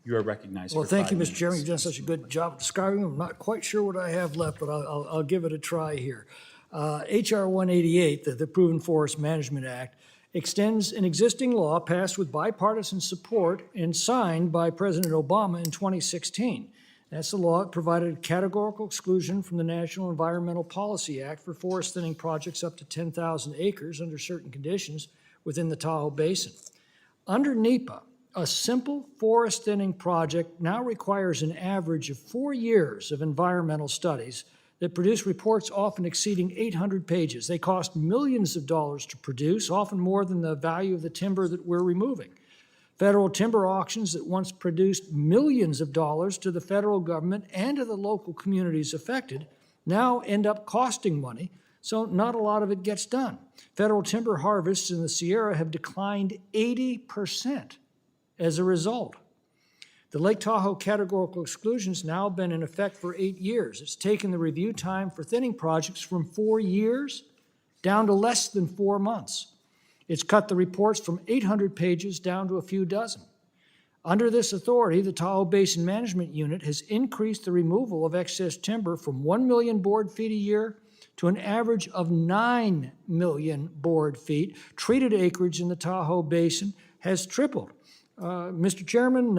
You are recognized Well, for thank 5 you, Mr. minutes. Chairman. You've done such a good job of describing them. I'm not quite sure what I have left, but I'll give it a try here. HR 188, the Proven Forest Management Act, extends an existing law passed with bipartisan support and signed by President Obama in 2016. That's the law that provided a categorical exclusion from the National Environmental Policy Act for forest thinning projects up to 10,000 acres under certain conditions within the Tahoe Basin. Under NEPA, a simple forest thinning project now requires an average of 4 years of environmental studies that produce reports often exceeding 800 pages. They cost millions of dollars to produce, often more than the value of the timber that we're removing. Federal timber auctions that once produced millions of dollars to the federal government and to the local communities affected now end up costing money, so not a lot of it gets done. Federal timber harvests in the Sierra have declined 80% as a result. The Lake Tahoe categorical exclusion's now been in effect for 8 years. It's taken the review time for thinning projects from 4 years down to less than 4 months. It's cut the reports from 800 pages down to a few dozen. Under this authority, the Tahoe Basin Management Unit has increased the removal of excess timber from 1 million board feet a year to an average of 9 million board feet. Treated acreage in the Tahoe Basin has tripled. Mr. Chairman,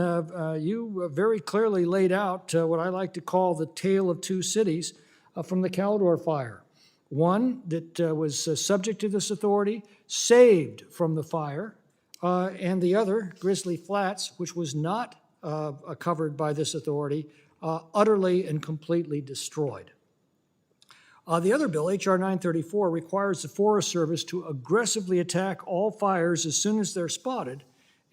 you very clearly laid out what I like to call the tale of two cities from the Caldor fire. One that was subject to this authority, saved from the fire, and the other, Grizzly Flats, which was not covered by this authority, utterly and completely destroyed. The other bill, H.R. 934, requires the Forest Service to aggressively attack all fires as soon as they're spotted,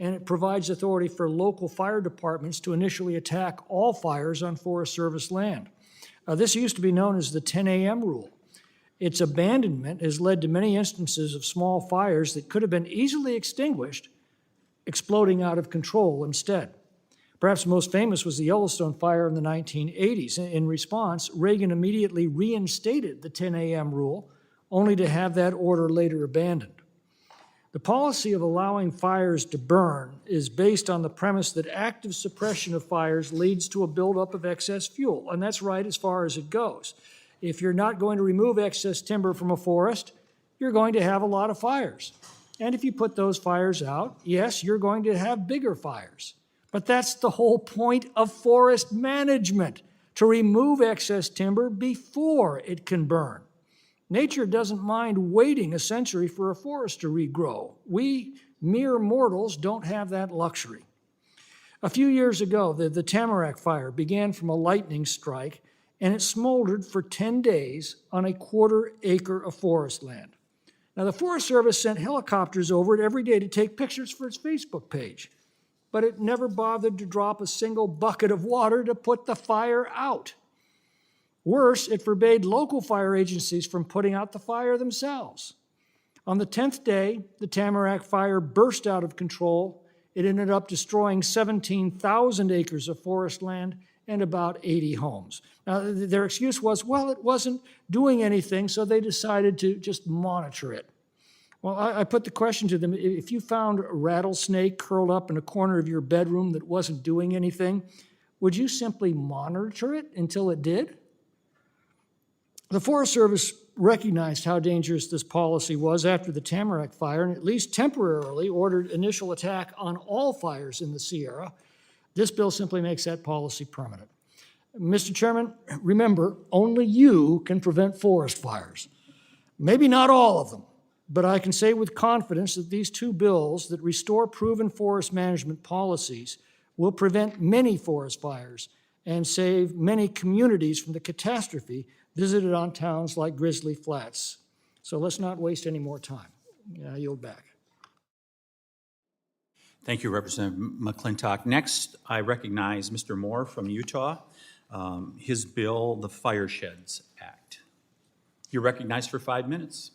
and it provides authority for local fire departments to initially attack all fires on Forest Service land. This used to be known as the 10 a.m. rule. Its abandonment has led to many instances of small fires that could have been easily extinguished, exploding out of control instead. Perhaps most famous was the Yellowstone fire in the 1980s. In response, Reagan immediately reinstated the 10 a.m. rule, only to have that order later abandoned. The policy of allowing fires to burn is based on the premise that active suppression of fires leads to a buildup of excess fuel, and that's right as far as it goes. If you're not going to remove excess timber from a forest, you're going to have a lot of fires. And if you put those fires out, yes, you're going to have bigger fires. But that's the whole point of forest management, to remove excess timber before it can burn. Nature doesn't mind waiting a century for a forest to regrow. We mere mortals don't have that luxury. A few years ago, the Tamarack fire began from a lightning strike, and it smoldered for 10 days on a 1/4 acre of forest land. Now, the Forest Service sent helicopters over it every day to take pictures for its Facebook page, but it never bothered to drop a single bucket of water to put the fire out. Worse, it forbade local fire agencies from putting out the fire themselves. On the 10th day, the Tamarack fire burst out of control. It ended up destroying 17,000 acres of forest land and about 80 homes. Now, their excuse was, well, it wasn't doing anything, so they decided to just monitor it. Well, I put the question to them, if you found a rattlesnake curled up in a corner of your bedroom that wasn't doing anything, would you simply monitor it until it did? The Forest Service recognized how dangerous this policy was after the Tamarack fire and at least temporarily ordered initial attack on all fires in the Sierra. This bill simply makes that policy permanent. Mr. Chairman, remember, only you can prevent forest fires. Maybe not all of them, but I can say with confidence that these two bills that restore proven forest management policies will prevent many forest fires and save many communities from the catastrophe visited on towns like Grizzly Flats. So let's not waste any more time. I yield back. Thank you, Representative McClintock. Next, I recognize Mr. Moore from Utah. His bill, the FIRESHEDS Act. You're recognized for 5 minutes.